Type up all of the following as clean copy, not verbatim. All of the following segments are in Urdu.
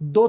2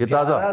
11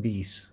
20,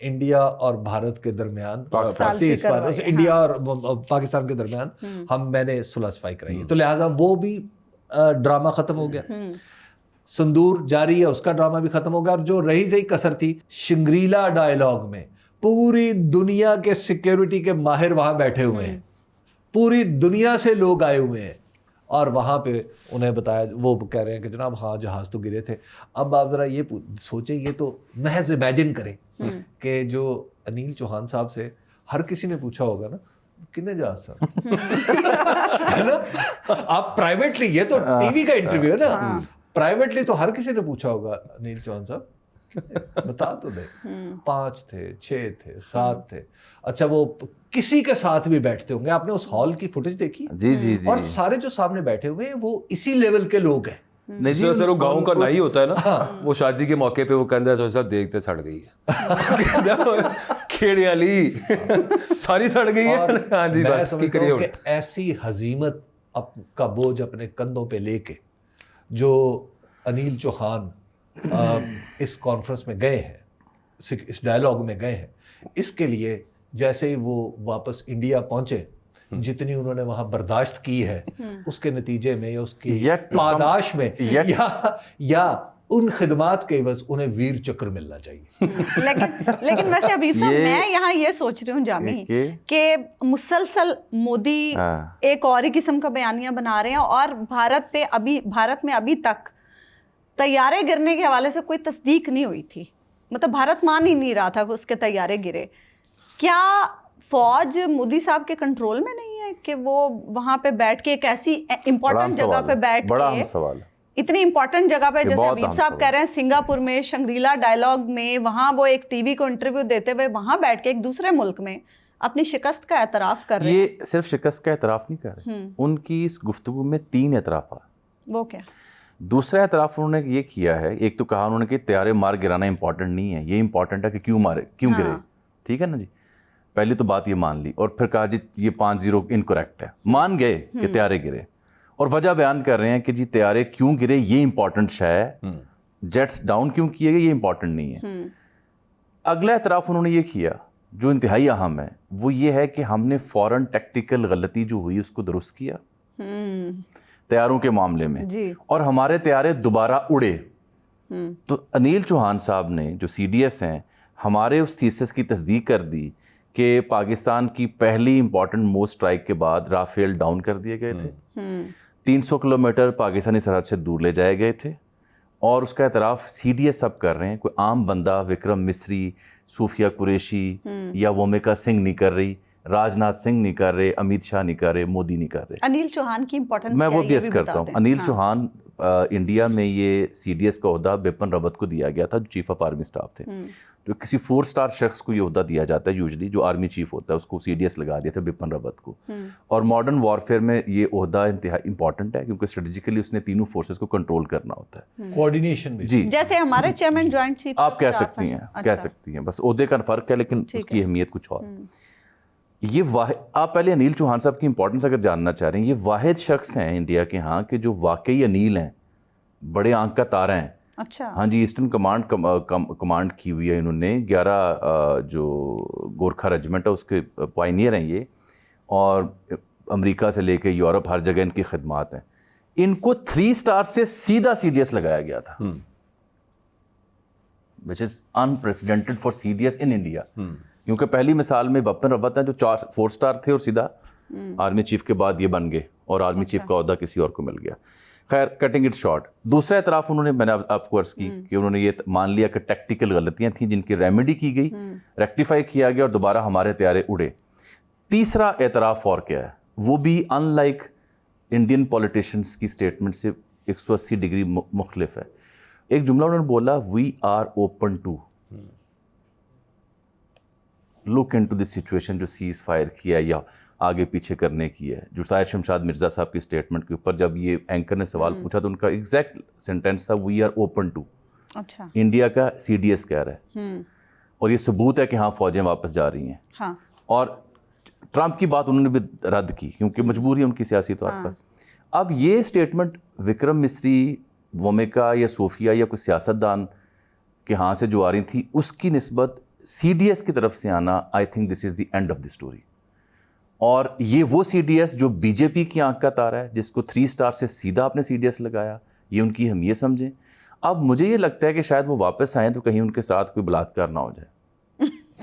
انڈیا اور بھارت کے درمیان سالسی کروائی، انڈیا اور پاکستان کے درمیان میں نے صلح صفائی کرائی ہے، تو لہٰذا وہ بھی ڈرامہ ختم ہو گیا. سندور جاری ہے، اس کا ڈرامہ بھی ختم ہو گیا. اور جو رہی صحیح کسر تھی شنگریلا ڈائلاگ میں، پوری دنیا کے سیکیورٹی کے ماہر وہاں بیٹھے ہوئے ہیں، پوری دنیا سے لوگ آئے ہوئے ہیں، اور وہاں پہ انہیں بتایا، وہ کہہ رہے ہیں کہ جناب ہاں جہاز تو گرے تھے. اب آپ ذرا یہ سوچیں، یہ تو محض امیجن کریں کہ جو انیل چوہان صاحب سے ہر کسی نے پوچھا ہوگا نا کتنے جہاز صاحب ہے نا، آپ پرائیویٹلی، یہ تو ٹی وی کا انٹرویو ہے نا، پرائیویٹلی تو ہر کسی نے پوچھا ہوگا انیل چوہان صاحب بتا تو دے 5 تھے 6 تھے 7 تھے. اچھا وہ کسی کے ساتھ بھی بیٹھتے ہوں گے، آپ نے اس ہال کی فوٹیج دیکھی؟ جی جی جی. اور سارے جو سامنے بیٹھے ہوئے ہیں وہ اسی لیول کے لوگ ہیں. نہیں جی، سر وہ گاؤں کا نائی ہوتا ہے نا، وہ شادی کے موقع پہ وہ کہتا ہے تو سر دیکھتے سڑ گئی ہے کھیڑیاں لی ساری سڑ گئی ہے. ہاں جی، میں بس سمجھتا ہوں کہ ایسی ہزیمت کا بوجھ اپنے کندھوں پہ لے کے جو انیل چوہان اس کانفرنس میں گئے ہیں، اس ڈائلاگ میں گئے ہیں، اس کے لیے جیسے ہی وہ واپس انڈیا پہنچے، جتنی انہوں نے وہاں برداشت کی ہے اس کے نتیجے میں یا اس کی پاداش میں یا ان خدمات کے عوض انہیں ویر چکر ملنا چاہیے. لیکن ویسے حبیب صاحب میں یہاں یہ سوچ رہی ہوں جامی کہ مسلسل مودی ایک اور ہی قسم کا بیانیہ بنا رہے ہیں، اور بھارت میں ابھی تک طیارے گرنے کے حوالے سے کوئی تصدیق نہیں ہوئی تھی، مطلب بھارت مان ہی نہیں رہا تھا کہ اس کے طیارے گرے. کیا فوج مودی صاحب کے کنٹرول میں نہیں ہے کہ وہ وہاں پہ بیٹھ کے ایک ایسی امپورٹنٹ جگہ پہ بیٹھ کے، اتنی امپورٹنٹ جگہ پہ، جیسے حبیب صاحب کہہ رہے ہیں سنگاپور میں شنگریلا ڈائلاگ میں، وہاں وہ ایک ٹی وی کو انٹرویو دیتے ہوئے وہاں بیٹھ کے ایک دوسرے ملک میں اپنی شکست کا اعتراف کر رہے ہیں. یہ صرف شکست کا اعتراف نہیں کر رہے، ان کی اس گفتگو میں 3 اعترافات. وہ کیا؟ دوسرا اعتراف انہوں نے یہ کیا ہے، ایک تو کہا انہوں نے کہ طیارے مار گرانا امپورٹنٹ نہیں ہے، یہ امپورٹنٹ ہے کہ کیوں مارے، کیوں گرے. ٹھیک ہے نا جی، پہلی تو بات یہ مان لی، اور پھر کہا جی یہ 5-0 انکریکٹ ہے. مان گئے کہ طیارے گرے، اور وجہ بیان کر رہے ہیں کہ جی طیارے کیوں گرے یہ امپورٹنٹ ہے، جیٹس ڈاؤن کیوں کیے گئے یہ امپورٹنٹ نہیں ہے. اگلا اعتراف انہوں نے یہ کیا جو انتہائی اہم ہے، وہ یہ ہے کہ ہم نے فوراً ٹیکٹیکل غلطی جو ہوئی اس کو درست کیا طیاروں کے معاملے میں، اور ہمارے طیارے دوبارہ اڑے. تو انیل چوہان صاحب نے جو سی ڈی ایس ہیں ہمارے اس تھیسس کی تصدیق کر دی کہ پاکستان کی پہلی امپورٹنٹ موسٹ اسٹرائک کے بعد رافیل ڈاؤن کر دیے گئے تھے، 300 کلومیٹر پاکستانی سرحد سے دور لے جائے گئے تھے. اور اس کا اعتراف سی ڈی ایس سب کر رہے ہیں، کوئی عام بندہ وکرم مصری، صوفیہ قریشی یا وومیکا سنگھ نہیں کر رہی، راج ناتھ سنگھ نہیں کر رہے، امیت شاہ نہیں کر رہے، مودی نہیں کر رہے. انیل چوہان کی امپورٹنس میں وہ بھی عرض کرتا ہوں. انیل چوہان انڈیا میں یہ سی ڈی ایس کا عہدہ بپن راوت کو دیا گیا تھا جو چیف آف آرمی اسٹاف تھے. جو کسی 4 اسٹار شخص کو یہ عہدہ دیا جاتا ہے یوزلی، جو آرمی چیف ہوتا ہے اس کو سی ڈی ایس لگا دیا تھا بپن راوت کو. اور ماڈرن وارفیئر میں یہ عہدہ انتہائی امپورٹنٹ ہے کیونکہ اسٹریٹجیکلی اس نے تینوں فورسز کو کنٹرول کرنا ہوتا ہے، کوآرڈینیشن بھی. جی جیسے ہمارے چیئرمین جوائنٹ چیف آپ کہہ سکتی ہیں، کہہ سکتی ہیں، بس عہدے کا فرق ہے لیکن اس کی اہمیت کچھ اور. یہ واحد، آپ پہلے انیل چوہان صاحب کی امپورٹنس اگر جاننا چاہ رہے ہیں، یہ واحد شخص ہیں انڈیا کے ہاں کہ جو واقعی انیل ہیں، بڑے آنکھ کا تارا ہیں. اچھا. ہاں جی، ایسٹرن کمانڈ کی ہوئی ہے انہوں نے، 11 جو گورکھا ریجمنٹ ہے اس کے پائنیئر ہیں یہ، اور امریکہ سے لے کے یورپ ہر جگہ ان کی خدمات ہیں. ان کو 3 اسٹار سے سیدھا سی ڈی ایس لگایا گیا تھا، which is unprecedented for CDS in India. کیونکہ پہلی مثال میں بپن راوت ہیں جو 4 اسٹار تھے اور سیدھا آرمی چیف کے بعد یہ بن گئے اور آرمی چیف کا عہدہ کسی اور کو مل گیا. خیر، کٹنگ اٹ شارٹ، دوسرا اعتراف انہوں نے، میں نے آپ کو عرض کی کہ انہوں نے یہ مان لیا کہ ٹیکٹیکل غلطیاں تھیں جن کی ریمیڈی کی گئی، ریکٹیفائی کیا گیا اور دوبارہ ہمارے طیارے اڑے. تیسرا اعتراف اور کیا ہے، وہ بھی ان لائک انڈین پولیٹیشینس کی اسٹیٹمنٹ سے 180 ڈگری مختلف ہے. ایک جملہ انہوں نے بولا، we are open to look into this situation, جو سیز فائر کیا یا آگے پیچھے کرنے کی ہے. جو سائر شمشاد مرزا صاحب کی اسٹیٹمنٹ کے اوپر جب یہ اینکر نے سوال پوچھا تو ان کا ایگزیکٹ سینٹینس تھا، وی آر اوپن ٹو. اچھا، انڈیا کا سی ڈی ایس کہہ رہا ہے، اور یہ ثبوت ہے کہ ہاں فوجیں واپس جا رہی ہیں. اور ٹرمپ کی بات انہوں نے بھی رد کی کیونکہ مجبوری ہے ان کی سیاسی طور پر. اب یہ اسٹیٹمنٹ وکرم مصری، وومیکا یا صوفیہ یا کوئی سیاست دان کے ہاں سے جو آ رہی تھی، اس کی نسبت CDS کی طرف سے آنا I think this is the end of the story. اور یہ وہ CDS جو BJP کی آنکھ کا تارا ہے, جس کو 3 اسٹار سے سیدھا آپ نے CDS لگایا, یہ ان کی ہم یہ سمجھیں. اب مجھے یہ لگتا ہے کہ شاید وہ واپس آئیں تو کہیں ان کے ساتھ کوئی بلااتکار نہ ہو جائے.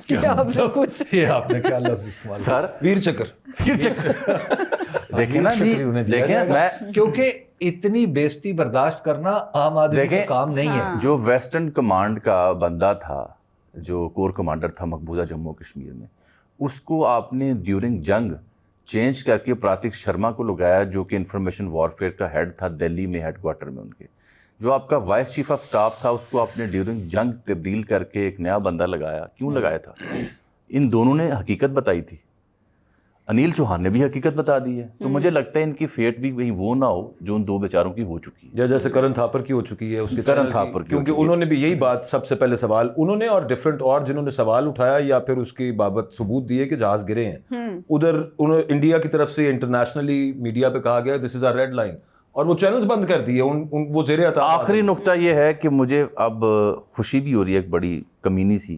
یہ آپ نے کیا لفظ استعمال کیا؟ سر ویر چکر دیکھیں نا جی, دیکھیں میں کیونکہ اتنی بےزتی برداشت کرنا عام آدمی کا کام نہیں ہے. جو ویسٹرن کمانڈ کا بندہ تھا, جو کور کمانڈر تھا مقبوضہ جموں کشمیر میں, اس کو آپ نے ڈیورنگ جنگ چینج کر کے پراتک شرما کو لگایا, جو کہ انفارمیشن وارفیئر کا ہیڈ تھا دہلی میں ہیڈ کوارٹر میں ان کے. جو آپ کا وائس چیف آف سٹاف تھا, اس کو آپ نے ڈیورنگ جنگ تبدیل کر کے ایک نیا بندہ لگایا. کیوں لگایا تھا؟ ان دونوں نے حقیقت بتائی تھی, انیل چوہان نے بھی حقیقت بتا دی ہے. تو مجھے لگتا ہے ان کی فیٹ بھی کہیں وہ نہ ہو جو ان 2 بیچاروں کی ہو چکی ہے, جیسے کرن تھاپر کی ہو چکی ہے, اس کے کرن تھاپر کی, کیونکہ انہوں نے بھی یہی بات سب سے پہلے سوال انہوں نے, اور ڈفرینٹ اور جنہوں نے سوال اٹھایا یا پھر اس کی بابت ثبوت دیے کہ جہاز گرے ہیں, ادھر انڈیا کی طرف سے انٹرنیشنلی میڈیا پہ کہا گیا دس از اے ریڈ لائن, اور وہ چینلز بند کر دیے. وہ زیر اطاعت. آخری نقطہ یہ ہے کہ مجھے اب خوشی بھی ہو رہی ہے ایک بڑی کمینی سی,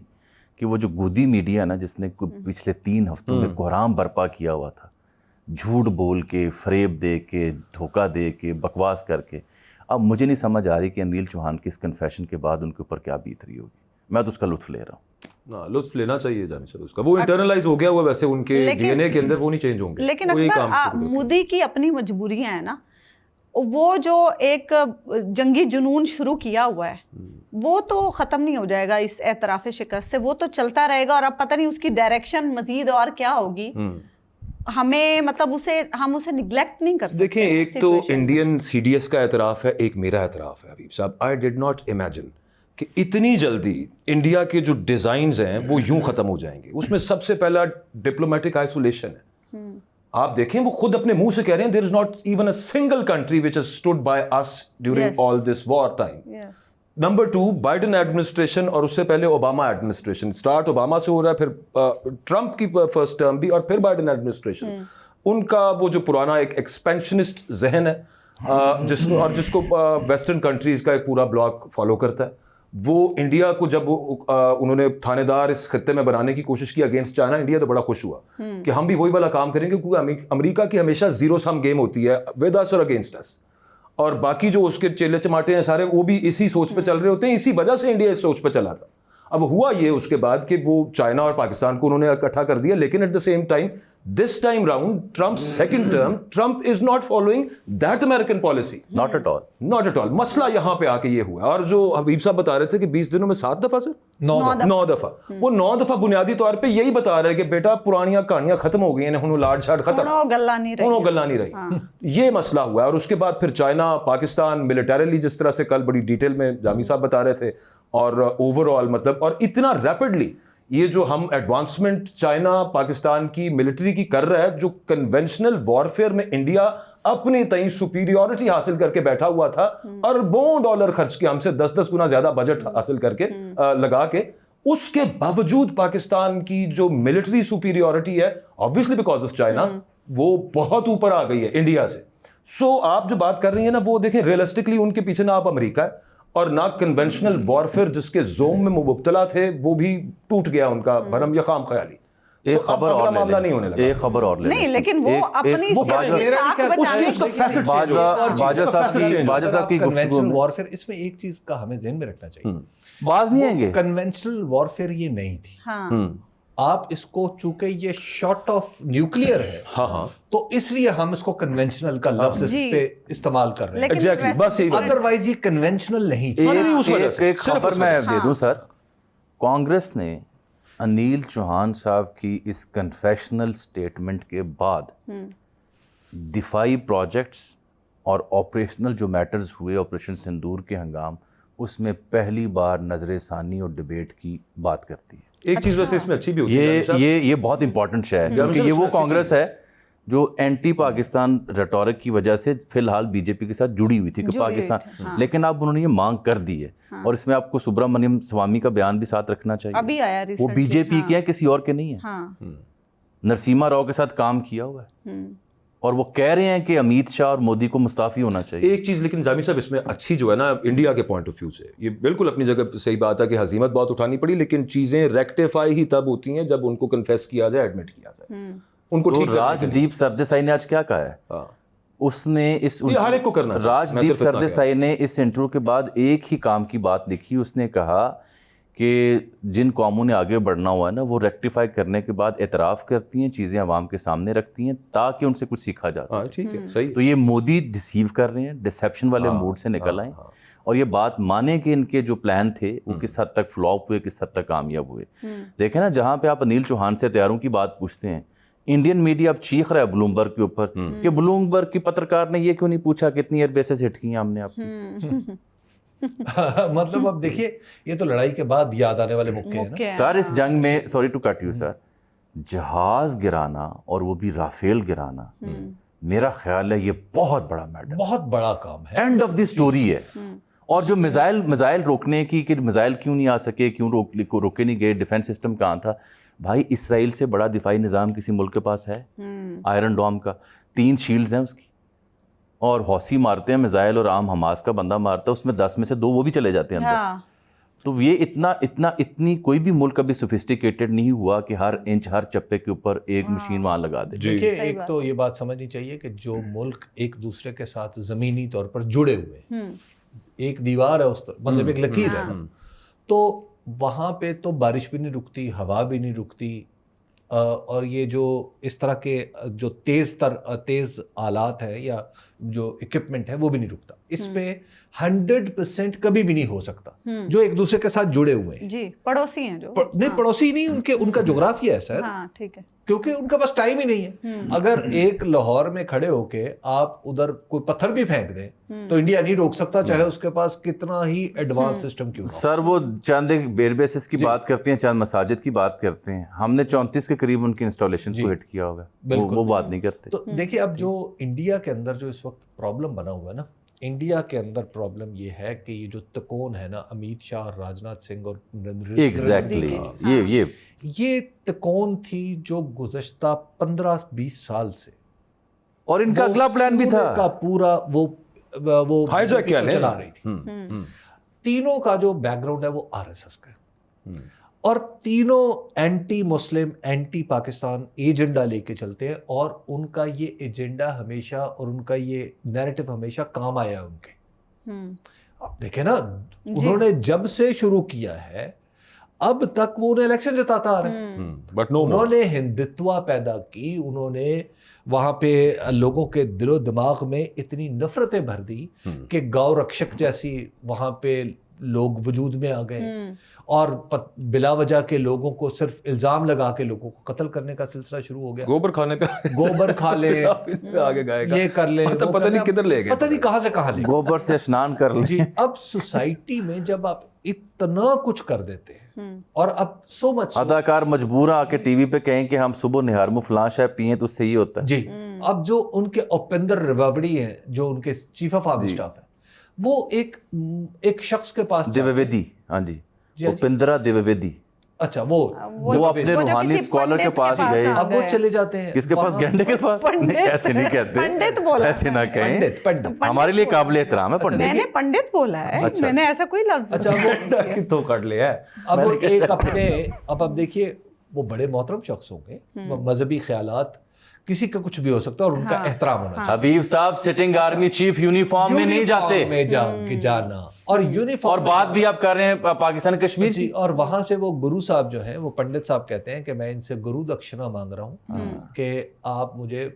کہ وہ جو گودی میڈیا نا, جس نے پچھلے 3 ہفتوں میں کوہرام برپا کیا ہوا تھا, جھوٹ بول کے, فریب دے کے, دھوکہ دے کے, بکواس کر کے, اب مجھے نہیں سمجھ آ رہی کہ انیل چوہان کی اس کنفیشن کے بعد ان کے اوپر کیا بیت رہی ہوگی. میں تو اس کا لطف لے رہا ہوں. لطف لینا چاہیے جانے سے اس کا, وہ انٹرنلائز ہو گیا ہوا, ویسے ان کے DNA کے اندر وہ نہیں چینج ہوں گے. لیکن اکبر, مودی کی اپنی مجبوریاں ہیں نا, وہ جو ایک جنگی جنون شروع کیا ہوا ہے وہ تو ختم نہیں ہو جائے گا اس اعتراف شکست سے, وہ تو چلتا رہے گا. اور اب پتہ نہیں اس کی ڈائریکشن مزید اور کیا ہوگی, ہمیں مطلب ہم اسے نگلیکٹ نہیں کر سکتے. دیکھیں, ایک تو انڈین CDS کا اعتراف ہے, ایک میرا اعتراف ہے. حبیب صاحب, آئی ڈڈ ناٹ امیجن کہ اتنی جلدی انڈیا کے جو ڈیزائنز ہیں وہ یوں ختم ہو جائیں گے. اس میں سب سے پہلا ڈپلومیٹک آئسولیشن ہے. آپ دیکھیں, وہ خود اپنے منہ سے کہہ رہے ہیں there is not even a single country which has stood by us during all this war time. Number 2, Biden administration اور اس سے پہلے اوباما ایڈمنسٹریشن. اسٹارٹ اوباما سے ہو رہا ہے, پھر ٹرمپ کی فرسٹ ٹرم بھی, اور پھر بائیڈن ایڈمنسٹریشن. ان کا وہ جو پرانا ایک ایکسپینشنسٹ ذہن ہے, جس کو ویسٹرن کنٹریز کا ایک پورا بلاک فالو کرتا ہے, وہ انڈیا کو جب انہوں نے تھانے دار اس خطے میں بنانے کی کوشش کی اگینسٹ چائنا, انڈیا تو بڑا خوش ہوا کہ ہم بھی وہی والا کام کریں گے, کیونکہ امریکہ کی ہمیشہ زیرو سم گیم ہوتی ہے, ود اس اور اگینسٹ اس. اور باقی جو اس کے چیلے چماٹے ہیں سارے, وہ بھی اسی سوچ پہ چل رہے ہوتے ہیں. اسی وجہ سے انڈیا اس سوچ پہ چلا تھا. اب ہوا یہ اس کے بعد کہ وہ چائنا اور پاکستان کو انہوں نے اکٹھا کر دیا, لیکن at the same time this time round Trump second term, Trump is not following that American policy, not at all, not at all. مسئلہ یہاں پہ آ کے یہ ہوا. اور جو حبیب صاحب بتا رہے تھے کہ 20 دنوں میں 7 دفعہ سے 9 دفعہ, وہ 9 دفعہ بنیادی طور پہ یہی بتا رہے ہیں کہ بیٹا پرانیاں کہانیاں ختم ہو گئی ہیں, انہوں لاڈ شاڈ ختم, انہوں گلا نہیں رہی. یہ مسئلہ ہوا ہے. اور اس کے بعد پھر چائنا پاکستان ملٹریلی, جس طرح سے کل بڑی ڈیٹیل میں جامی صاحب بتا رہے تھے, اور اوور آل مطلب, اور اتنا ریپڈلی یہ جو ہم ایڈوانسمنٹ چائنا پاکستان کی ملٹری کی کر رہا ہے, جو کنونشنل وارفیئر میں انڈیا اپنی تئیں سپیریورٹی حاصل کر کے بیٹھا ہوا تھا, اربوں ڈالر خرچ کے, ہم سے 10 گنا زیادہ بجٹ حاصل کر کے لگا کے, اس کے باوجود پاکستان کی جو ملٹری سپیریورٹی ہے obviously بیکاز آف چائنا, وہ بہت اوپر آ گئی ہے انڈیا سے. سو آپ جو بات کر رہی ہیں نا, وہ دیکھیں ریئلسٹکلی ان کے پیچھے نہ آپ امریکہ ہے, اور نہ کنونشنل وارفیئر جس کے زوم میں مبتلا تھے, وہ بھی ٹوٹ گیا ان کا بھرم یا خام خیالی. ایک خبر اور معاملہ نہیں ہونے لگا, ایک خبر اور لے نہیں, لیکن وہ اپنی باجا صاحب کی کنونشنل وارفیئر, اس میں ایک چیز کا ہمیں ذہن میں رکھنا چاہیے, باز نہیں آئیں گے. کنونشنل وارفیئر یہ نہیں تھی. آپ اس کو چونکہ یہ شارٹ آف نیوکلیئر ہے, تو اس لیے ہم اس کو کنونشنل کا لفظ اس پہ استعمال کر رہے ہیں. ایگزیکٹلی, بس یہی. ادروائز یہ کنونشنل نہیں تھی. ایک خبر میں دے دوں سر, کانگریس نے انیل چوہان صاحب کی اس کنفیشنل سٹیٹمنٹ کے بعد دفاعی پروجیکٹس اور آپریشنل جو میٹرز ہوئے آپریشن سندور کے ہنگام, اس میں پہلی بار نظر ثانی اور ڈبیٹ کی بات کرتی ہے. ایک چیز ویسے اس میں اچھی بھی ہوتی ہے, یہ بہت امپورٹنٹ شے ہے, کیونکہ یہ وہ کانگریس ہے جو اینٹی پاکستان ریٹورک کی وجہ سے فی الحال BJP کے ساتھ جڑی ہوئی تھی کہ پاکستان, لیکن اب انہوں نے یہ مانگ کر دی ہے. اور اس میں آپ کو سبرامنیم سوامی کا بیان بھی ساتھ رکھنا چاہیے, وہ BJP کے ہیں, کسی اور کے نہیں ہیں. نرسیما راؤ کے ساتھ کام کیا ہوا ہے, اور وہ کہہ رہے ہیں کہ امیت شاہ اور مودی کو مستعفی ہونا چاہیے. ایک چیز لیکن جامی صاحب اس میں اچھی جو ہے نا انڈیا کے پوائنٹ آف ویو سے یہ بالکل اپنی جگہ صحیح بات ہے کہ ہزیمت بہت اٹھانی پڑی, لیکن چیزیں ریکٹیفائی ہی تب ہوتی ہیں جب ان کو کنفیس کیا جائے, ایڈمٹ کیا جائے ان کو. ٹھیک راجدیپ سردیسائی نے آج کیا کہا ہے, اس نے اس ہر ایک کو کرنا, راجدیپ سردیسائی نے اس انٹرویو کے بعد ایک ہی کام کی بات لکھی. اس نے کہا کہ جن قوموں نے آگے بڑھنا ہوا ہے نا وہ ریکٹیفائی کرنے کے بعد اعتراف کرتی ہیں, چیزیں عوام کے سامنے رکھتی ہیں تاکہ ان سے کچھ سیکھا جا سکے. ٹھیک ہے صحیح. تو یہ مودی ڈسیو کر رہے ہیں, ڈسیپشن والے موڈ سے نکل آئیں اور یہ بات مانیں کہ ان کے جو پلان تھے وہ کس حد تک فلاپ ہوئے, کس حد تک کامیاب ہوئے. دیکھیں نا جہاں پہ آپ انیل چوہان سے تیاروں کی بات پوچھتے ہیں, انڈین میڈیا اب چیخ رہا ہے بلومبرگ کے اوپر کہ بلومبرگ کی پترکار نے یہ کیوں نہیں پوچھا کتنی ایئر بیسز ہٹ کی ہیں ہم نے آپ کی. مطلب اب دیکھیے یہ تو لڑائی کے بعد یاد آنے والے موقع ہیں نا سر. اس جنگ میں sorry to cut you sir, جہاز گرانا اور وہ بھی رافیل گرانا, میرا خیال ہے یہ بہت بڑا میٹر, بہت بڑا کام ہے, اینڈ آف دی اسٹوری ہے. اور جو میزائل روکنے کی کہ میزائل کیوں نہیں آ سکے, کیوں روکے نہیں گئے, ڈیفینس سسٹم کہاں تھا. بھائی اسرائیل سے بڑا دفاعی نظام کسی ملک کے پاس ہے؟ آئرن ڈوم کا 3 شیلڈز ہیں اس کی, اور حوثی مارتے ہیں میزائل اور عام حماس کا بندہ مارتا ہے, اس میں 10 میں سے 2 وہ بھی چلے جاتے ہیں اندر. تو یہ اتنی کوئی بھی ملک ابھی سوفسٹیکیٹڈ نہیں ہوا کہ ہر انچ ہر چپے کے اوپر ایک مشین وہاں لگا دے. دیکھیے ایک تو یہ بات سمجھنی چاہیے کہ جو ملک ایک دوسرے کے ساتھ زمینی طور پر جڑے ہوئے, ایک دیوار ہے اس طرح, مطلب ایک لکیر ہے, تو وہاں پہ تو بارش بھی نہیں رکتی, ہوا بھی نہیں رکتی, اور یہ جو اس طرح کے جو تیز آلات ہیں یا جو اکوپمنٹ ہے وہ بھی نہیں رکتا. اس پہ 100% کبھی بھی نہیں ہو سکتا جو ایک دوسرے کے ساتھ جڑے ہوئے ہیں. جی پڑوسی ہیں جو نہیں, پڑوسی نہیں, ان کا جغرافیہ ایسا ہے, ہاں ٹھیک ہے, کیونکہ ان کے پاس ٹائم ہی نہیں ہے. اگر ایک لاہور میں کھڑے ہو کے آپ ادھر کوئی پتھر بھی پھینک دیں تو انڈیا نہیں روک سکتا, چاہے اس کے پاس کتنا ہی ایڈوانس سسٹم کیوں نہ ہو. سر وہ چند ایئر بیسز کی بات کرتے ہیں, چند مساجد کی بات کرتے ہیں, ہم نے 34 کے قریب ان کی انسٹالیشنز کو ہٹ کیا ہوگا, وہ بات نہیں کرتے. تو دیکھیے اب جو انڈیا کے اندر جو اس وقت پرابلم بنا ہوا ہے نا, انڈیا کے اندر پرابلم یہ ہے کہ یہ جو تکون ہے نا امیت شاہ اور راجناتھ سنگھ اور ایگزیکٹلی یہ تکون تھی جو گزشتہ 15-20 سال سے, اور ان کا اگلا پلان بھی تھا کا پورا وہ چلا رہی تھی. تینوں کا جو بیک گراؤنڈ ہے وہ RSS کا ہے, اور تینوں اینٹی مسلم اینٹی پاکستان ایجنڈا لے کے چلتے ہیں, اور ان کا یہ ایجنڈا ہمیشہ اور ان کا یہ نیریٹو ہمیشہ کام آیا ہے ان کے. اب دیکھیں نا انہوں نے جب سے شروع کیا ہے اب تک وہ انہیں الیکشن جتاتا آ رہے ہیں, بٹ انہوں نے ہندتوا پیدا کی, انہوں نے وہاں پہ لوگوں کے دل و دماغ میں اتنی نفرتیں بھر دی کہ گاؤ رکشک جیسی وہاں پہ لوگ وجود میں آ گئے, اور بلا وجہ کے لوگوں کو صرف الزام لگا کے لوگوں کو قتل کرنے کا سلسلہ شروع ہو گیا. گوبر کھانے پہ گوبر کھا لے, آگے گائے گا, یہ کر لے, پتہ نہیں کدھر لے گئے, پتہ نہیں کہاں سے کہاں لے گئے, گوبر سے اسنان کر لیں. جی اب سوسائٹی میں جب آپ اتنا کچھ کر دیتے ہیں, اور اب سو مچ اداکار مجبور آ کے ٹی وی پہ کہیں کہ ہم صبح نہار میں فلاں شے پئیں تو اس سے ہی ہوتا ہے. جی اب جو ان کے اپندر ریواوڑی ہیں, جو ان کے چیف آف آرمی اسٹاف ہیں, وہ ایک شخص کے پاس دیویدی, ہاں جی اپندرا دیویدی, اچھا وہ اپنے روحانی اسکالر کے پاس گئے, اب وہ چلے جاتے ہیں کس کے پاس, گینڈے کے پاس. ایسے نہیں کہتے, ایسے نہ کہیں, ہمارے لیے قابل احترام ہے پنڈت. میں نے پنڈت بولا ہے, میں نے ایسا کوئی لفظ اچھا وہ تو کر لیا ہے. اب وہ ایک اپنے اب دیکھیے وہ بڑے محترم شخص ہوں گے, مذہبی خیالات کسی کا کچھ بھی ہو سکتا ہے اور ان کا احترام ہونا چاہیے. حبیب صاحب سٹنگ آرمی چیف یونیفارم میں نہیں جاتے, میں جانا اور یونیفارم, اور بات بھی آپ کر رہے ہیں پاکستان کشمیر کی, اور وہاں سے وہ گرو صاحب جو ہیں, وہ پنڈت صاحب کہتے ہیں کہ میں ان سے گرو دکشنا مانگ رہا ہوں کہ آپ مجھے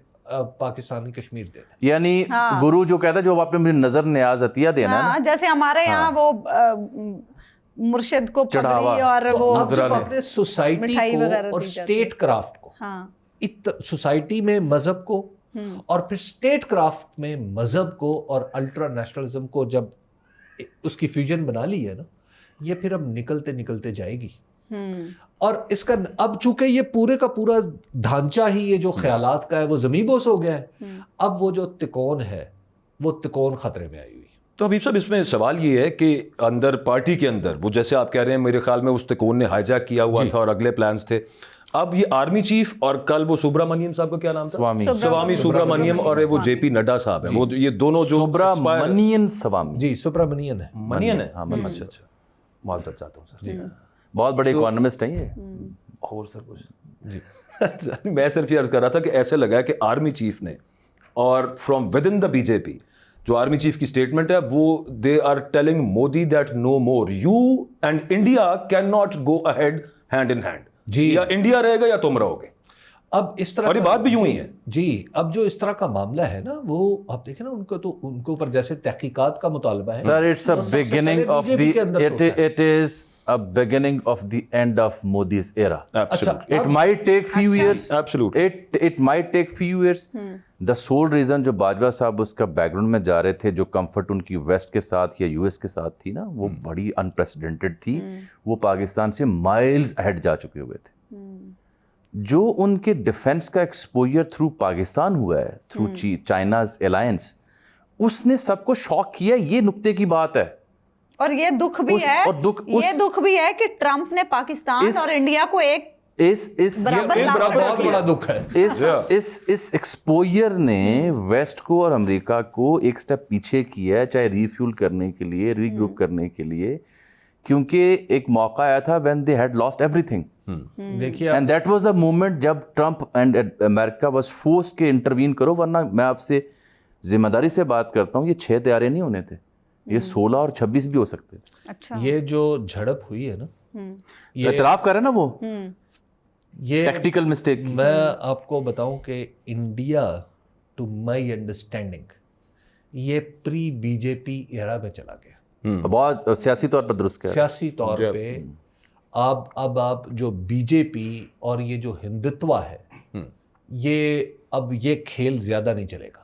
پاکستانی کشمیر دے دیں. یعنی گرو جو کہتا ہے جو آپ نے مجھے نظر نیاز عطیہ دینا, جیسے ہمارے یہاں وہ مرشد کو پگڑی اور وہ جب اپنے سوسائٹی کو اور اسٹیٹ کرافٹ کو, سوسائٹی میں مذہب کو اور پھر اسٹیٹ کرافٹ میں مذہب کو اور الٹرا نیشنلزم کو جب اس کی فیوژن بنا لی ہے نا, یہ پھر اب نکلتے نکلتے جائے گی. اور اس کا اب چونکہ یہ پورے کا پورا ڈھانچہ ہی یہ جو خیالات کا ہے وہ زمیں بوس ہو گیا ہے, اب وہ جو تکون ہے وہ تکون خطرے میں آئی ہوئی. تو حبیب صاحب اس میں سوال یہ ہے کہ اندر پارٹی کے اندر وہ جیسے آپ کہہ رہے ہیں, میرے خیال میں اس تکون نے ہائی جیک کیا ہوا تھا اور اگلے پلانز تھے. اب یہ آرمی چیف اور کل وہ سبرامنیم صاحب کا کیا نام تھا؟ سوامی سبرامنیم اور وہ جے پی نڈا صاحب ہیں، وہ یہ دونوں جو سبرامنین سوامی جی سبرامنین ہے، منین ہے. ہاں اچھا اچھا، معذرت چاہتا ہوں سر. جی بہت بڑے اکانومسٹ ہیں یہ. اور سر کچھ جی میں صرف یہ عرض کر رہا تھا کہ ایسے لگا ہے کہ آرمی چیف نے اور from within the B J P جو آرمی چیف کی اسٹیٹمنٹ ہے وہ they are telling Modi that no more you and India can not go ahead hand in hand. جی یا انڈیا رہے گا یا تم رہو گے. اب اس طرح اور یہ بات بھی یوں ہی ہے. جی اب جو اس طرح کا معاملہ ہے نا وہ آپ دیکھیں نا ان کو تو ان کے اوپر جیسے تحقیقات کا مطالبہ ہے sir it's a beginning of the it is a beginning of the end of Modi's era. Absolutely. It might take few years. Absolutely. It might take few years. The sole reason جو باجوہ صاحب اس کا بیک گراؤنڈ میں جا رہے تھے، جو کمفرٹ ان کی ویسٹ کے ساتھ یا یو ایس کے ساتھ تھی نا، وہ بڑی انپریسیڈنٹڈ تھی. وہ پاکستان سے مائلز اہیڈ جا چکے ہوئے تھے. جو ان کے ڈیفینس کا ایکسپوجر تھرو پاکستان ہوا ہے، تھرو چائناز الائنس، اس نے سب کو شاک کیا. یہ نقطے کی بات ہے. اور یہ دکھ بھی ہے، یہ دکھ بھی ہے کہ ٹرمپ نے پاکستان اور انڈیا کو ایک بہت بڑا دکھ ہے. اس ایکسپوجر نے ویسٹ کو اور امریکہ کو ایک سٹیپ پیچھے کیا ہے، چاہے ری فیول کرنے کے لیے، ری گروپ کرنے کے لیے، کیونکہ ایک موقع آیا تھا when they had lost everything. دیکھیے and that was the moment جب Trump and America was forced کہ انٹروین کرو، ورنہ میں آپ سے ذمہ داری سے بات کرتا ہوں، یہ 6 طیارے نہیں ہونے تھے، یہ 16 اور 26 بھی ہو سکتے. اچھا یہ جو جھڑپ ہوئی ہے نا، اعتراف کرے نا وہ یہ ٹیکٹیکل مسٹیک. میں آپ کو بتاؤں کہ انڈیا ٹو مائی انڈرسٹینڈنگ یہ پری بی جے پی ایرا میں چلا گیا. بہت سیاسی طور پر درست کیا، سیاسی طور پہ اب آپ جو بی جے پی اور یہ جو ہندتوا ہے، یہ اب یہ کھیل زیادہ نہیں چلے گا.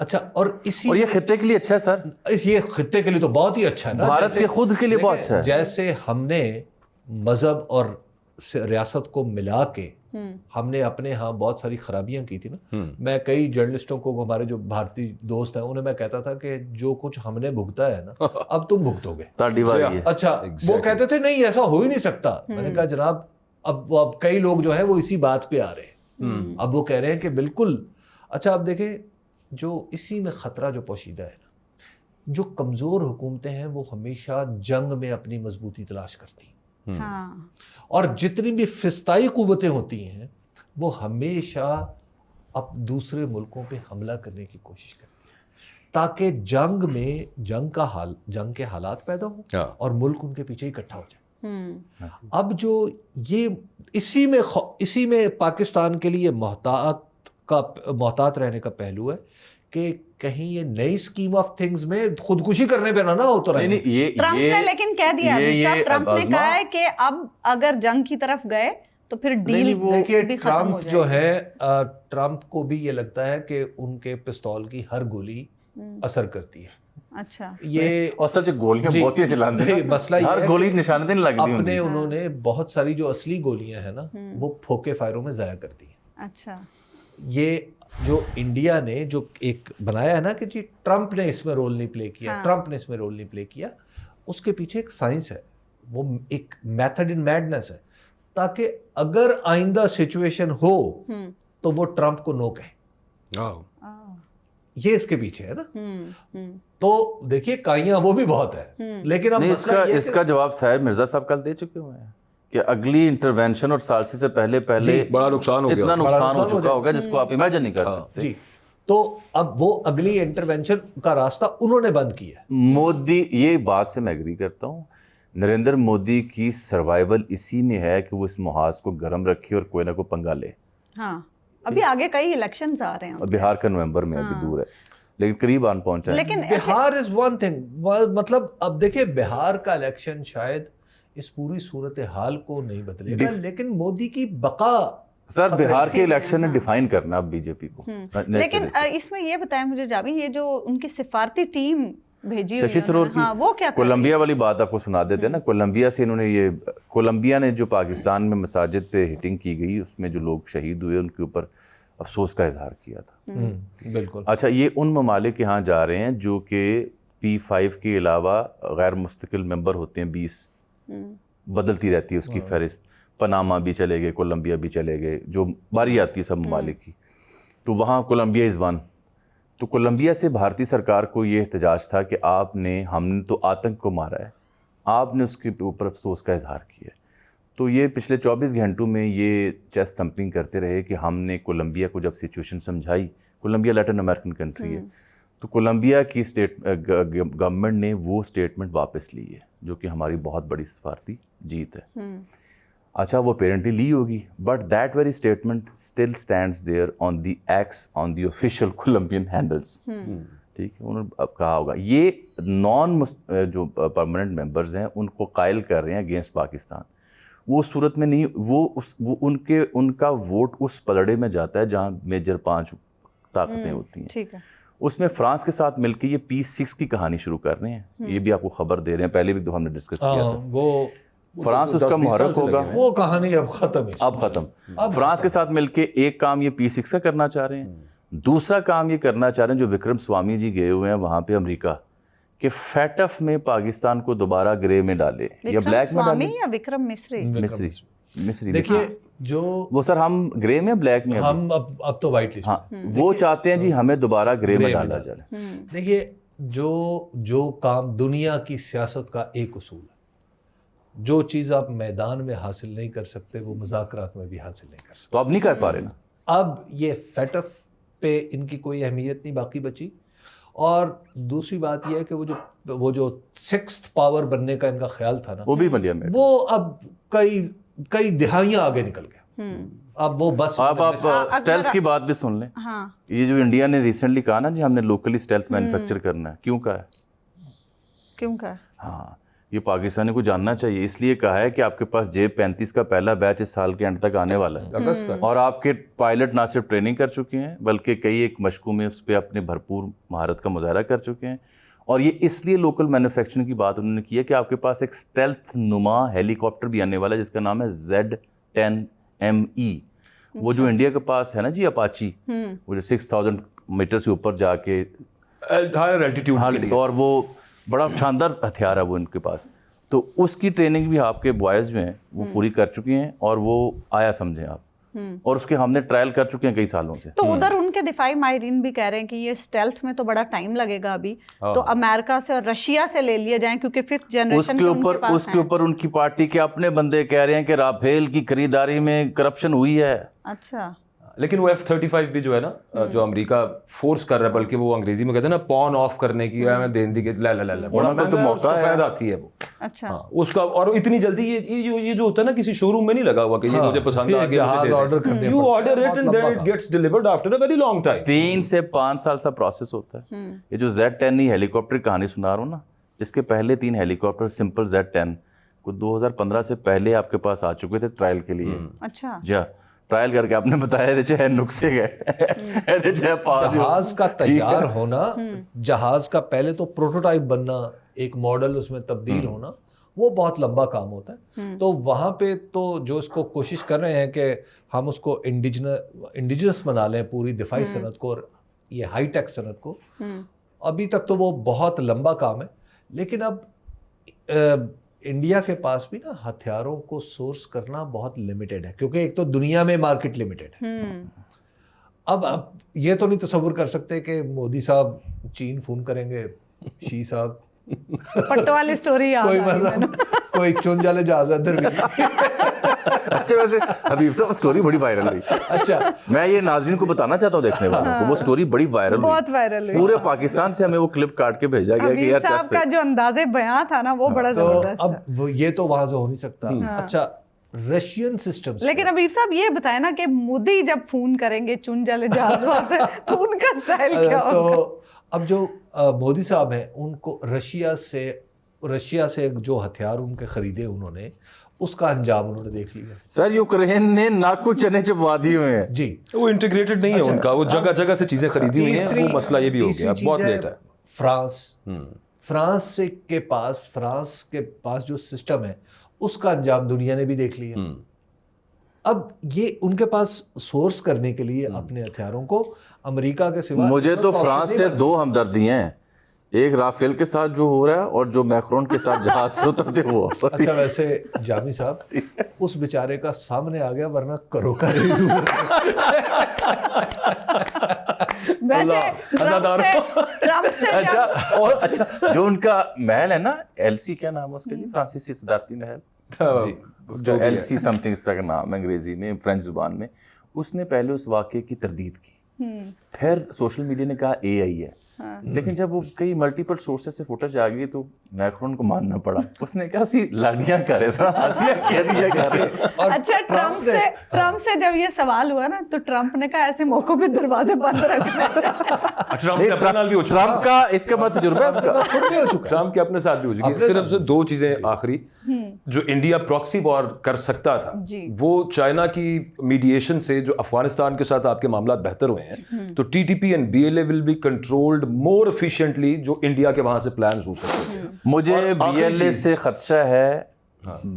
اچھا اور یہ خطے کے لیے اچھا ہے سر، یہ خطے کے لیے تو بہت ہی اچھا ہے نا، بھارت کے خود کے لیے بہت اچھا ہے. جیسے ہم نے مذہب اور ریاست کو ملا کے ہم نے اپنے ہاں بہت ساری خرابیاں کی تھی نا. میں کئی جرنلسٹوں کو، ہمارے جو بھارتی دوست ہیں، انہیں میں کہتا تھا کہ جو کچھ ہم نے بھگتا ہے نا اب تم بھگتو گے. اچھا وہ کہتے تھے نہیں ایسا ہو ہی نہیں سکتا. میں نے کہا جناب اب کئی لوگ جو ہیں وہ اسی بات پہ آ رہے ہیں. اب وہ کہہ رہے ہیں کہ بالکل. اچھا اب دیکھیں جو اسی میں خطرہ جو پوشیدہ ہے نا، جو کمزور حکومتیں ہیں وہ ہمیشہ جنگ میں اپنی مضبوطی تلاش کرتی ہیں، اور جتنی بھی فسطائی قوتیں ہوتی ہیں وہ ہمیشہ اب دوسرے ملکوں پہ حملہ کرنے کی کوشش کرتی ہیں تاکہ جنگ کے حالات پیدا ہوں اور ملک ان کے پیچھے اکٹھا ہو جائے. اب جو یہ اسی میں پاکستان کے لیے محتاط رہنے کا پہلو ہے کہ کہیں یہ نئی اسکیم آف تھنگز میں خودکشی کرنے پہ نہ ہو تو رہے. ٹرمپ نے لیکن کہہ دیا، ٹرمپ نے کہا ہے کہ اب اگر جنگ کی طرف گئے تو پھر ڈیل بھی ختم ہو جائے. جو ہے ٹرمپ کو بھی یہ لگتا ہے کہ ان کے پستول کی ہر گولی اثر کرتی ہے. اچھا یہ اصل گولیاں بہت ہی چلاتے ہیں، مسئلہ یہ ہر گولی نشانے نہیں لگتی. اپنے انہوں نے بہت ساری جو اصلی گولیاں ہیں نا وہ پھوکے فائروں میں ضائع کر دی ہیں. اچھا یہ جو انڈیا نے جو ایک بنایا ہے نا کہ جی ٹرمپ نے اس میں رول نہیں پلے کیا، ٹرمپ نے اس میں رول نہیں پلے کیا، اس کے پیچھے ایک سائنس ہے، وہ ایک میتھڈ ان میڈنس ہے، تاکہ اگر آئندہ سچویشن ہو تو وہ ٹرمپ کو نو کہے. یہ اس کے پیچھے ہے نا. تو دیکھیے کائیاں وہ بھی بہت ہے، لیکن اب اس کا جواب صاحب مرزا صاحب کل دے چکے ہوئے ہیں کہ اگلی انٹرونشن اور سالسی سے پہلے بڑا نقصان ہو گیا، اتنا نقصان ہو چکا ہوگا جس کو آپ امیجن نہیں کر سکتے. جی تو اب وہ اگلی انٹرونشن کا راستہ انہوں نے بند کیا. مودی، یہ بات سے میں ایگری کرتا ہوں، نریندر مودی کی سروائیول اسی میں ہے کہ وہ اس محاذ کو گرم رکھے اور کوئی نہ کوئی پنگا لے. ہاں ابھی آگے کئی الیکشنز آ رہے ہیں، بہار کا نومبر میں ابھی دور ہے لیکن قریب آن پہنچا ہے. لیکن بہار از ون تھنگ، مطلب اب دیکھیں بہار کا الیکشن شاید اس پوری صورتحال کو نہیں بدلے گا، لیکن مودی کی بقا. سر بہار کے الیکشن نے ڈیفائن کرنا اب بی جے پی کو. لیکن اس میں یہ بتائیں مجھے جابی، یہ جو ان کی سفارتی ٹیم بھیجی ششی تھرور کی وہ کیا کولمبیا والی بات آپ کو سنا دیتے ہیں نا. کولمبیا سے انہوں نے کولمبیا نے جو پاکستان میں مساجد پہ ہٹنگ کی گئی، اس میں جو لوگ شہید ہوئے ان کے اوپر افسوس کا اظہار کیا تھا. بالکل. اچھا یہ ان ممالک یہاں جا رہے ہیں جو کہ P5 کے علاوہ غیر مستقل ممبر ہوتے ہیں، 20 بدلتی رہتی ہے اس کی فہرست. پناما بھی چلے گئے, کولمبیا بھی چلے گئے, جو باری آتی ہے سب ممالک کی, تو وہاں کولمبیا از ون. تو کولمبیا سے بھارتی سرکار کو یہ احتجاج تھا کہ ہم نے تو آتنک کو مارا ہے, آپ نے اس کے اوپر افسوس کا اظہار کیا ہے. تو یہ پچھلے 24 گھنٹوں میں یہ چیسٹ تھمپنگ کرتے رہے کہ ہم نے کولمبیا کو جب سچویشن سمجھائی, کولمبیا لیٹن امریکن کنٹری ہے, تو کولمبیا کی گورنمنٹ نے وہ اسٹیٹمنٹ واپس لی ہے, جو کہ ہماری بہت بڑی سفارتی جیت ہے. اچھا وہ پیرنٹلی لی ہوگی, but that very statement still stands there on the X on the official Colombian handles. ٹھیک ہے, انہوں نے اب کہا ہوگا یہ نان جو پرماننٹ ممبرز ہیں ان کو قائل کر رہے ہیں اگینسٹ پاکستان. وہ صورت میں نہیں, وہ ان کا ووٹ اس پلڑے میں جاتا ہے جہاں میجر 5 طاقتیں ہوتی ہیں. ٹھیک ہے, اس میں فرانس کے ساتھ مل کے یہ پیس 6 کی کہانی شروع کر رہے ہیں. یہ بھی آپ کو خبر دے رہے ہیں, پہلے بھی تو ہم نے ڈسکس کیا تھا. وہ فرانس اس کا محرک ہوگا, وہ کہانی اب ختم ہے. اب ختم. فرانس کے ساتھ مل کے ایک کام یہ پی 6 کا کرنا چاہ رہے ہیں, دوسرا کام یہ کرنا چاہ رہے ہیں جو وکرم سوامی جی گئے ہوئے ہیں وہاں پہ امریکہ, کہ فیٹف میں پاکستان کو دوبارہ گرے میں ڈالے یا بلیک میں ڈالے. یا وکرم مصری مصری دیکھیے جو وہ سر ہم گرے میں بلیک میں, ہم اب تو وائٹ لسٹ. ہاں وہ چاہتے ہیں جی ہمیں دوبارہ گرے میں ڈالا جائے. دیکھیے جو کام دنیا کی سیاست کا ایک اصول ہے, جو چیز آپ میدان میں حاصل نہیں کر سکتے وہ مذاکرات میں بھی حاصل نہیں کر سکتے. تو اب نہیں کر پا رہے نا. اب یہ فیٹف پہ ان کی کوئی اہمیت نہیں باقی بچی. اور دوسری بات یہ ہے کہ وہ جو 6th پاور بننے کا ان کا خیال تھا نا, وہ بھی ملیا میں, وہ اب کئی دہائیاں آگے نکل گیا. اب وہ بس آپ اسٹیلتھ کی بات بھی سن لیں. یہ جو انڈیا نے ریسنٹلی کہا نا جی ہم نے لوکلی اسٹیلتھ مینوفیکچر کرنا ہے, کیوں کہا ہے؟ ہاں یہ پاکستانی کو جاننا چاہیے. اس لیے کہا ہے کہ آپ کے پاس J-35 کا پہلا بیچ اس سال کے اینڈ تک آنے والا ہے اگست تک, اور آپ کے پائلٹ نہ صرف ٹریننگ کر چکے ہیں بلکہ کئی ایک مشقوں میں اس پہ اپنے بھرپور مہارت کا مظاہرہ کر چکے ہیں. اور یہ اس لیے لوکل مینوفیکچرنگ کی بات انہوں نے کی ہے کہ آپ کے پاس ایک اسٹیلتھ نما ہیلی کاپٹر بھی آنے والا ہے جس کا نام ہے Z-10ME. وہ جو انڈیا کے پاس ہے نا جی اپاچی, وہ جو 6000 میٹر سے اوپر جا کے ہائر الٹیٹیوڈ کے لیے, اور وہ بڑا شاندار ہتھیار ہے وہ ان کے پاس. تو اس کی ٹریننگ بھی آپ کے بوائز جو ہیں وہ پوری کر چکی ہیں, اور وہ آیا سمجھیں آپ, اور اس کے ہم نے ٹرائل کر چکے ہیں کئی سالوں سے. تو ادھر ان کے دفاعی ماہرین بھی کہہ رہے ہیں کہ یہ اسٹیلتھ میں تو بڑا ٹائم لگے گا ابھی, تو امریکہ سے اور رشیا سے لے لیے جائیں کیونکہ 5th جنریشن اس کے اوپر ان کی پارٹی کے اپنے بندے کہہ رہے ہیں کہ رافیل کی خریداری میں کرپشن ہوئی ہے. اچھا, لیکن وہ F-35 بھی جو ہے نا جو امریکہ فورس کر رہا ہے, بلکہ وہ انگریزی میں کہتے ہیں نا پون آف کرنے کی, دین دی کے تو موقع سفید آتی ہے وہ. اچھا, اس کا, اور اتنی جلدی یہ جو ہوتا ہے نا کسی شو روم میں نہیں لگا ہوا کہ یہ مجھے پسند آ گیا, you order it and then it gets delivered after a very long time. 3 سے 5 سال سا پروسیس ہوتا ہے. یہ جو Z-10 ہیلی کاپٹر کہانی سنا رہا ہوں نا, اس کے پہلے 3 ہیلی کاپٹر سمپل Z-10 کو 2015 سے پہلے آپ کے پاس آ چکے تھے ٹرائل کے لیے. اچھا, جی ٹرائل کر کے آپ نے بتایا چاہے نقصے گئے. جہاز کا تیار ہونا, جہاز کا پہلے تو پروٹوٹائپ بننا, ایک ماڈل اس میں تبدیل ہونا, وہ بہت لمبا کام ہوتا ہے. تو وہاں پہ تو جو اس کو کوشش کر رہے ہیں کہ ہم اس کو انڈیجنس بنا لیں پوری دفاعی صنعت کو اور یہ ہائی ٹیک صنعت کو, ابھی تک تو وہ بہت لمبا کام ہے. لیکن اب انڈیا کے پاس بھی نا ہتھیاروں کو سورس کرنا بہت لمیٹڈ ہے, کیونکہ ایک تو دنیا میں مارکیٹ لمیٹڈ ہے. اب یہ تو نہیں تصور کر سکتے کہ مودی صاحب چین فون کریں گے, شی صاحب پٹو والی سٹوری کوئی چون جالے جہاز ادھر بھی. اچھا ویسے حبیب صاحب سٹوری بڑی وائرل ہوئی. اچھا میں یہ ناظرین کو بتانا چاہتا ہوں دیکھنے والوں کو, وہ سٹوری بڑی وائرل ہوئی, بہت وائرل ہوئی. پورے پاکستان سے ہمیں وہ کلپ کاٹ کے بھیجا گیا کہ یار صاحب کا جو انداز بیان تھا نا وہ بڑا زبردست. اب یہ تو وہاں سے ہو نہیں سکتا. اچھا رشین سسٹم, لیکن حبیب صاحب یہ بتائیں نا کہ مودی جب فون کریں گے چون جالے جہاز سے تو ان کا سٹائل کیا ہوگا؟ تو اب جو مودی صاحب ہیں ان کو رشیا سے جو ہتھیار ان کے خریدے انہوں نے, اس کا انجام انہوں نے دیکھ لیا. سر یوکرین نے ناکو چنے چبوا دیے ہوئے ہیں جی, وہ انٹیگریٹڈ نہیں ہے ان کا, وہ جگہ جگہ سے چیزیں خریدی ہوئی ہیں, وہ مسئلہ یہ بھی ہو گیا, بہت لیٹ ہے. فرانس کے پاس جو سسٹم ہے اس کا انجام دنیا نے بھی دیکھ لیا. اب یہ ان کے پاس سورس کرنے کے لیے اپنے ہتھیاروں کو امریکہ کے سوا, مجھے تو فرانس سے 2 ہمدردیاں ہیں, ایک رافیل کے ساتھ جو ہو رہا ہے اور جو میکرون کے ساتھ جہاز سے اترتے وہ. اچھا ویسے جامی صاحب اس بیچارے کا سامنے آ گیا, ورنہ کرو کا ریزو. ویسے ٹرمپ سے اچھا اور اچھا جو ان کا محل ہے نا ایل سی, کیا نام ہے اس کے لیے, فرانسیسی صدارتی محل, جو ایل سی سم تھنگ اس طرح کا نام ہے انگریزی میں, فرینچ زبان میں, اس نے پہلے اس واقعے کی تردید کی, پھر سوشل میڈیا نے کہا اے آئی ہے, لیکن جب وہ کئی ملٹیپل سورسز سے فوٹیج آ گئی تو میکرون کو ماننا پڑا, اس نے کہا سی لاڑیاں کرے سا ہنسیاں کہہ دیا کرے. اچھا ٹرمپ سے جب یہ سوال ہوا نا تو ٹرمپ نے کہا ایسے موقعوں پہ دروازے بند رکھنا. ٹرمپ کا اس کا بات تجربہ ہے اس کا, ٹرمپ کے اپنے ساتھ بھی ہو چکی ہے. صرف دو چیزیں آخری جو انڈیا پراکسی وار کر سکتا تھا وہ چائنا کی میڈیشن سے جو افغانستان کے ساتھ آپ کے معاملات بہتر ہوئے ہیں, تو T T P and B L A will be controlled more efficiently جو انڈیا کے وہاں سے پلانز ہو سکتے تھے. مجھے بی ایل اے سے خدشہ ہے,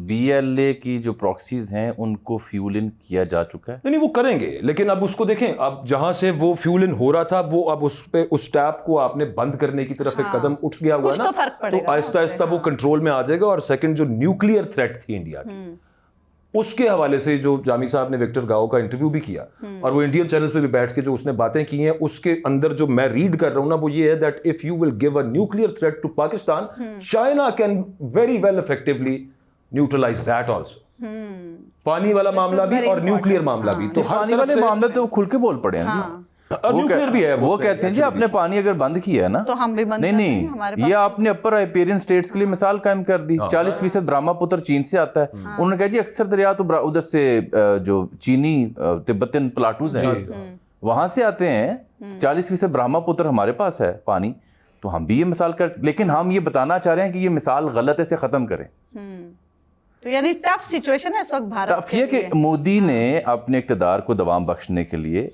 بی ایل اے کی جو پراکسیز ہیں ان کو فیول ان کیا جا چکا ہے. نہیں وہ کریں گے, لیکن اب اس کو دیکھیں, اب جہاں سے وہ فیول ان ہو رہا تھا وہ اب اس پہ اس ٹیپ کو آپ نے بند کرنے کی طرف ایک قدم اٹھ گیا ہوا ہے نا, تو آہستہ آہستہ وہ کنٹرول میں آ جائے گا. اور سیکنڈ جو نیوکلیئر تھریٹ تھی انڈیا کی, اس کے حوالے سے جو جامی صاحب نے وکٹر گاؤ کا انٹرویو بھی کیا اور وہ انڈین چینلز پہ بھی بیٹھ کے جو اس نے باتیں کی ہیں, اس کے اندر جو میں ریڈ کر رہا ہوں نا وہ یہ ہے that if you will give a nuclear threat to Pakistan, China can very well effectively neutralize that also. پانی والا معاملہ بھی اور نیوکلیئر معاملہ بھی, تو پانی والے معاملے تو کھل کے بول پڑے ہیں, نیوکلیئر بھی ہے. وہ کہتے ہیں جی آپ نے پانی اگر بند کیا ہے نا تو ہم بھی بند نہیں, یہ آپ نے اپر آئیپیرین اسٹیٹس کے لیے مثال قائم کر دی. 40% برہما پتر چین سے آتا ہے. انہوں نے کہا جی اکثر دریا تو ادھر سے جو چینی تبتن پلاٹوز ہیں وہاں سے آتے ہیں, 40% برہما پتر ہمارے پاس ہے پانی, تو ہم بھی یہ مثال کر, لیکن ہم یہ بتانا چاہ رہے ہیں کہ یہ مثال غلط ہے, سے ختم کریں. تو یعنی ٹف سچویشن ہے اس وقت بھارت کے لیے. کہ مودی نے اپنے اقتدار کو دوام بخشنے کے لیے,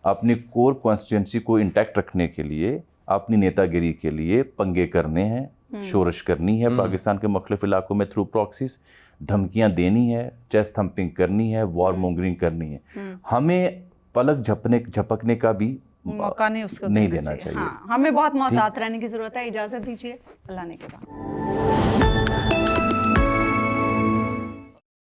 اپنی کور کانسٹیٹوئنسی کو انٹیکٹ رکھنے کے لیے, اپنی نیتا گیری کے لیے پنگے کرنے ہیں, شورش کرنی ہے پاکستان کے مختلف علاقوں میں تھرو پراکسیز, دھمکیاں دینی ہے, چیسٹ تھمپنگ کرنی ہے, وار مونگرنگ کرنی ہے. ہمیں پلک جھپکنے کا بھی موقع نہیں اس کو نہیں دینا چاہیے. ہمیں بہت محتاط رہنے کی ضرورت ہے. اجازت دیجیے, اللہ نے کے بعد.